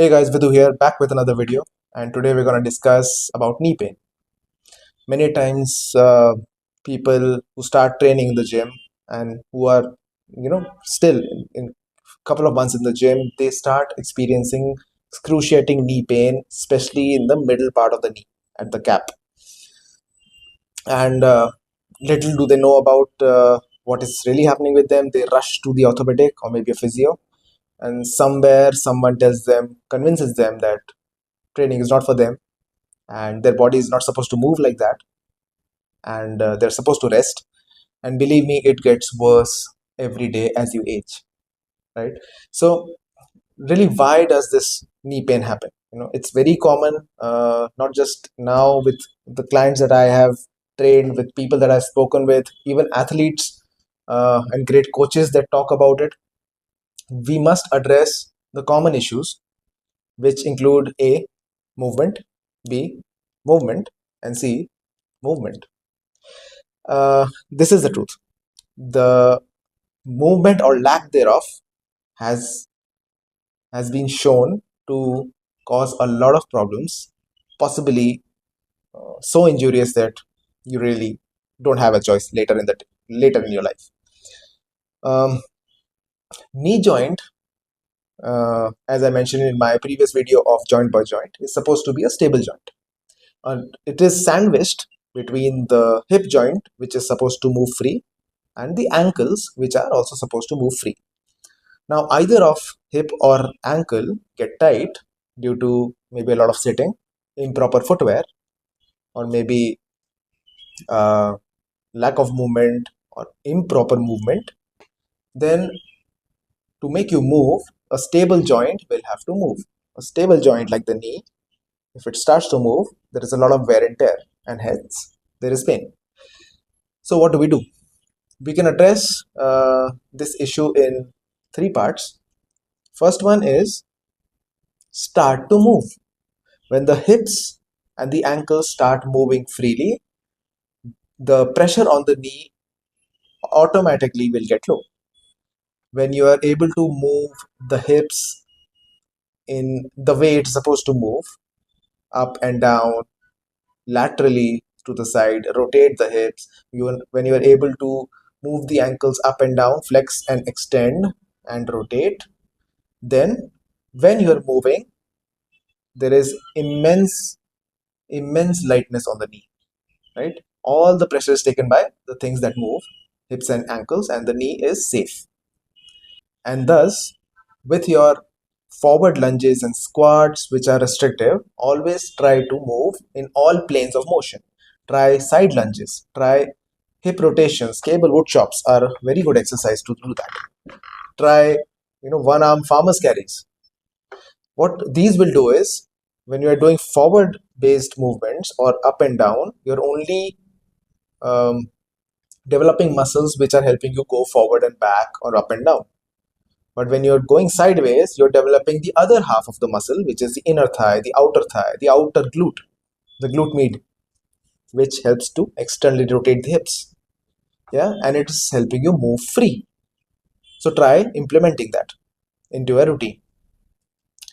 Hey guys, Vidhu here, back with another video, and today we're going to discuss about knee pain. Many times, people who start training in the gym and who are, still in couple of months in the gym, they start experiencing excruciating knee pain, especially in the middle part of the knee at the cap. And little do they know about what is really happening with them. They rush to the orthopedic or maybe a physio, and somewhere someone tells them, convinces them that training is not for them and their body is not supposed to move like that, and they're supposed to rest. And believe me, it gets worse every day as you age, right? So really, why does this knee pain happen? It's very common, not just now with the clients that I have trained, with people that I've spoken with, even athletes and great coaches that talk about it. We must address the common issues, which include A, movement, B, movement, and C, movement. This is the truth. The movement or lack thereof has been shown to cause a lot of problems, possibly so injurious that you really don't have a choice later in your life. Knee joint, as I mentioned in my previous video of joint by joint, is supposed to be a stable joint. It is sandwiched between the hip joint, which is supposed to move free, and the ankles, which are also supposed to move free. Now, either of hip or ankle get tight due to maybe a lot of sitting, improper footwear, or maybe uh, lack of movement or improper movement. Then, to make you move, a stable joint will have to move. A stable joint like the knee, if it starts to move, there is a lot of wear and tear, and hence there is pain. So, what do we do? We can address this issue in three parts. First one is start to move. When the hips and the ankles start moving freely, the pressure on the knee automatically will get low. When you are able to move the hips in the way it's supposed to move, up and down, laterally to the side, rotate the hips, when you are able to move the ankles up and down, flex and extend and rotate, then when you are moving, there is immense lightness on the knee, right? All the pressure is taken by the things that move, hips and ankles, and the knee is safe. And thus, with your forward lunges and squats, which are restrictive, always try to move in all planes of motion. Try side lunges, try hip rotations. Cable wood chops are very good exercise to do that. Try, one arm farmer's carries. What these will do is, when you are doing forward based movements or up and down, you're only um, developing muscles which are helping you go forward and back or up and down. But when you're going sideways, you're developing the other half of the muscle, which is the inner thigh, the outer glute, the glute med, which helps to externally rotate the hips. Yeah, and it is helping you move free. So try implementing that into a routine.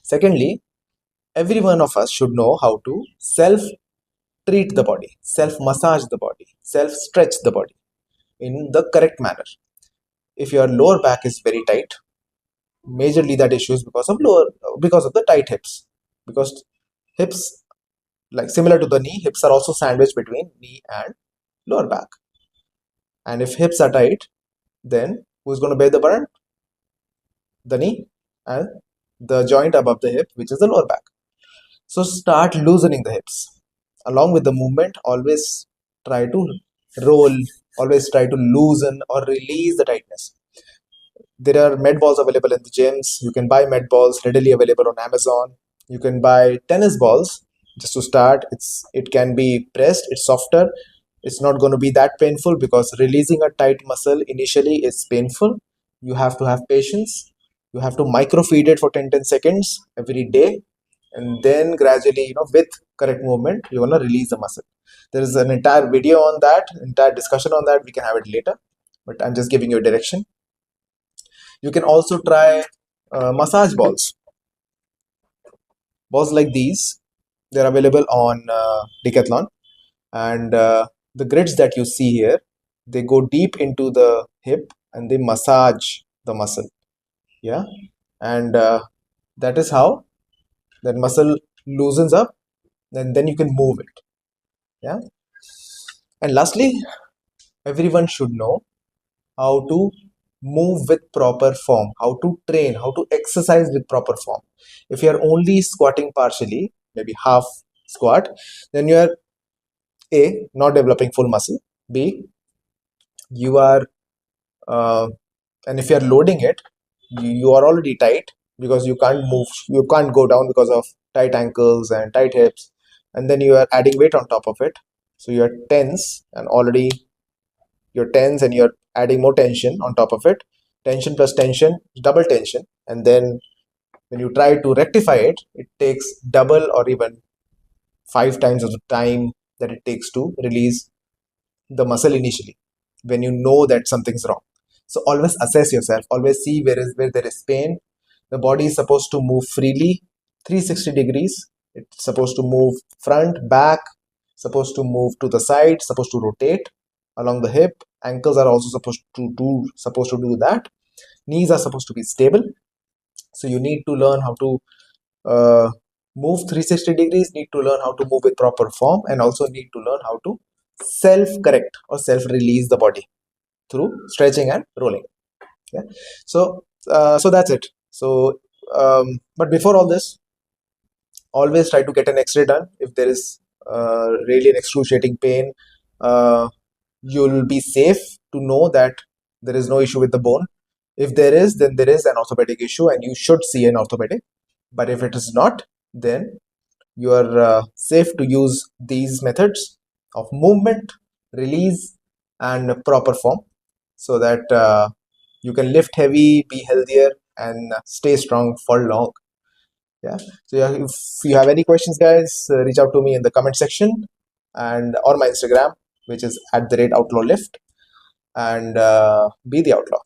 Secondly, every one of us should know how to self treat the body, self massage the body, self stretch the body in the correct manner. If your lower back is very tight, majorly that issue is because of the tight hips, because hips, like similar to the knee, hips are also sandwiched between knee and lower back. And if hips are tight, then who's going to bear the burden? The knee and the joint above the hip, which is the lower back. So start loosening the hips. Along with the movement, always try to roll, always try to loosen or release the tightness. There are med balls available in the gyms. You can buy med balls readily available on Amazon. You can buy tennis balls just to start. It can be pressed. It's softer. It's not going to be that painful, because releasing a tight muscle initially is painful. You have to have patience. You have to microfeed it for 10 seconds every day, and then gradually, with correct movement, you want to release the muscle. There is an entire video on that, entire discussion on that. We can have it later, but I'm just giving you a direction. You can also try massage balls. balls like these, they're available on Decathlon, and the grids that you see here, they go deep into the hip and they massage the muscle. Yeah, and that is how that muscle loosens up, and then you can move it. Yeah, and lastly, everyone should know how to move with proper form, how to train, how to exercise with proper form. If you are only squatting partially, maybe half squat, then you are A, not developing full muscle, B, you are, and if you are loading it, you are already tight because you can't move, you can't go down because of tight ankles and tight hips, and then you are adding weight on top of it. So you are tense and already you're tense and you're adding more tension on top of it. Tension plus tension, double tension. And then when you try to rectify it, it takes double or even 5 times of the time that it takes to release the muscle initially when you know that something's wrong. So always assess yourself, always see where there is pain. The body is supposed to move freely, 360 degrees. It's supposed to move front, back, supposed to move to the side, supposed to rotate along the hip. Ankles are also supposed to do that. Knees are supposed to be stable. So you need to learn how to uh, move 360 degrees, need to learn how to move with proper form, and also need to learn how to self correct or self release the body through stretching and rolling. Yeah, so that's it. So but before all this, always try to get an x-ray done. If there is really an excruciating pain, uh, you'll be safe to know that there is no issue with the bone. If there is, then there is an orthopedic issue and you should see an orthopedic. But if it is not, then you are safe to use these methods of movement, release, and proper form, so that you can lift heavy, be healthier, and stay strong for long. Yeah. So yeah, if you have any questions, guys, reach out to me in the comment section and or my Instagram, which is @outlaw lift, and be the outlaw.